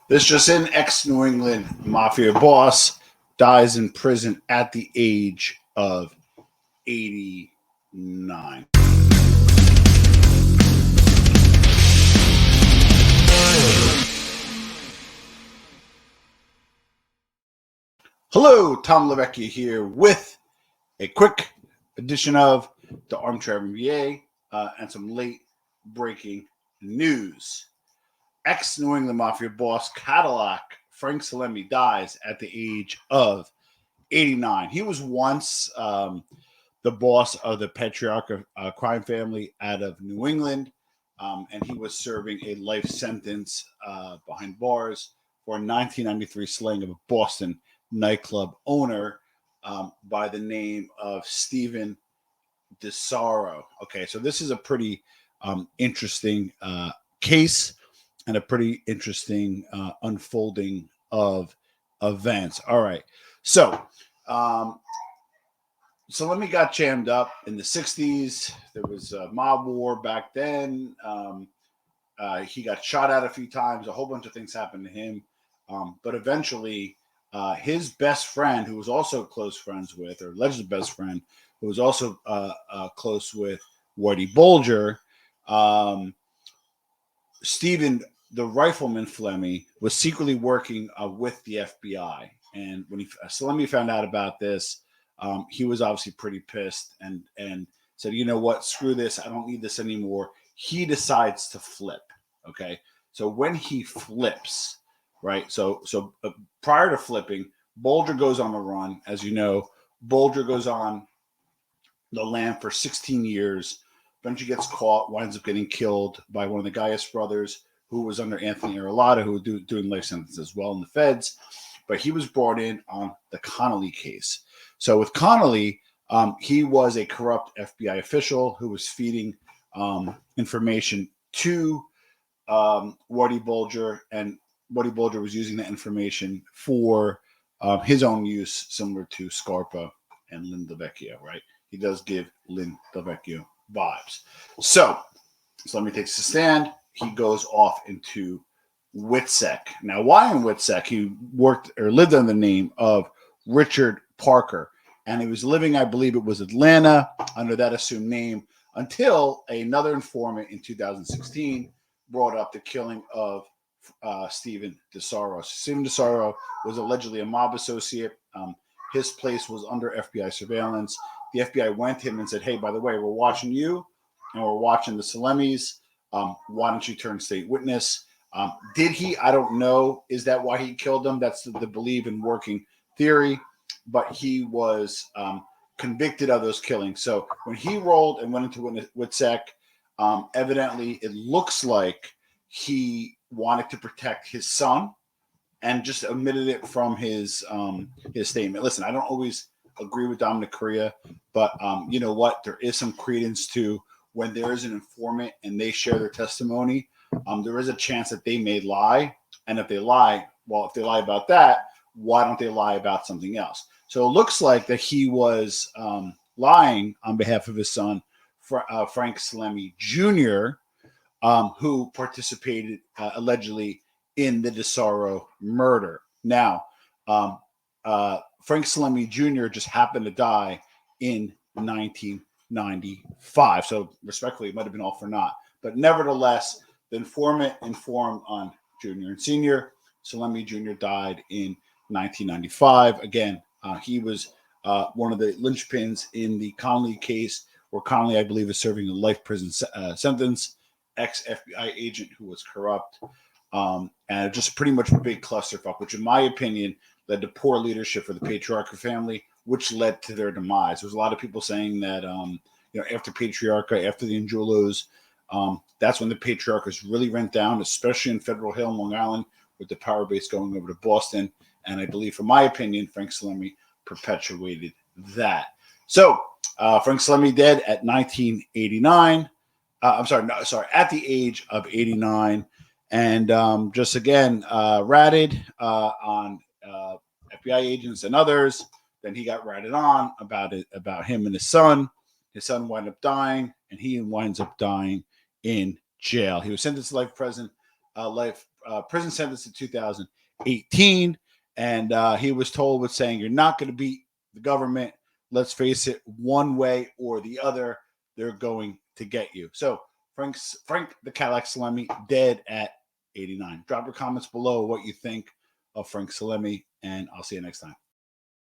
This just in, ex-New England Mafia boss dies in prison at the age of 89. Hello, Tom Lavecchia here with a quick edition of the Armchair MBA and some late breaking news. Ex-New England Mafia boss Cadillac Frank Salemi dies at the age of 89. He was once the boss of the patriarch crime family out of New England, and he was serving a life sentence behind bars for a 1993 slaying of a Boston nightclub owner by the name of Stephen DeSaro. Okay, so this is a pretty interesting case and a pretty interesting unfolding of events. All right, so Salemi got jammed up in the 60s. There was a mob war back then. He got shot at a few times. A whole bunch of things happened to him. But eventually, his best friend, who was also close friends with, or alleged best friend, who was also close with Whitey Bulger, Stephen, the rifleman Flemmy, was secretly working with the FBI. And when Salemi found out about this, he was obviously pretty pissed and said, you know what, screw this. I don't need this anymore. He decides to flip. Okay. So when he flips, right. So prior to flipping, Bulger goes on the run. As you know, Bulger goes on the lam for 16 years. Eventually gets caught, winds up getting killed by one of the Gaius brothers, who was under Anthony Arlotta, who was doing life sentences as well in the feds. But he was brought in on the Connolly case. So with Connolly, he was a corrupt FBI official who was feeding information to Whitey Bulger, and Whitey Bulger was using that information for his own use, similar to Scarpa and Lynn Lavecchio, right? He does give Lynn Lavecchio vibes. So let me take a stand. He goes off into Witsec. Now, why in Witsec? He worked or lived under the name of Richard Parker, and he was living, I believe it was Atlanta, under that assumed name until another informant in 2016 brought up the killing of Stephen DeSaro. Stephen DeSaro was allegedly a mob associate. His place was under FBI surveillance. The FBI went to him and said, hey, by the way, we're watching you and we're watching the Salemis. Why don't you turn state witness? Did he? I don't know. Is that why he killed them? That's the believe in working theory. But he was convicted of those killings. So when he rolled and went into Witsec, evidently it looks like he wanted to protect his son and just omitted it from his statement. Listen, I don't always agree with Dominic Correa, but you know what? There is some credence to when there is an informant and they share their testimony. There is a chance that they may lie. And if they lie, well, if they lie about that, why don't they lie about something else? So it looks like that he was lying on behalf of his son, Frank Salemi Jr., who participated allegedly in the DeSaro murder. Now, Frank Salemi Jr. just happened to die in 1995. So respectfully, it might have been all for naught. But nevertheless, the informant informed on Jr. and Sr. Salemi Jr. died in 1995. Again, he was one of the linchpins in the Connolly case, where Connolly, I believe, is serving a life prison sentence, ex-FBI agent who was corrupt, and just pretty much a big clusterfuck, which in my opinion led to poor leadership for the Patriarcha family, which led to their demise. There's a lot of people saying that, after Patriarcha, after the Angelos, that's when the Patriarchas really went down, especially in Federal Hill, Long Island, with the power base going over to Boston. And I believe, from my opinion, Frank Salemi perpetuated that. So Frank Salemi dead at 1989. At the age of 89. And just again, ratted on FBI agents and others. Then he got ratted on about him and his son. His son wound up dying, and he winds up dying in jail. He was sentenced to life prison sentence in 2018, and he was told with saying, "You're not going to beat the government. Let's face it, one way or the other, they're going to get you." So Frank the Cadillac Salemi dead at 89. Drop your comments below what you think of Frank Salemi, and I'll see you next time.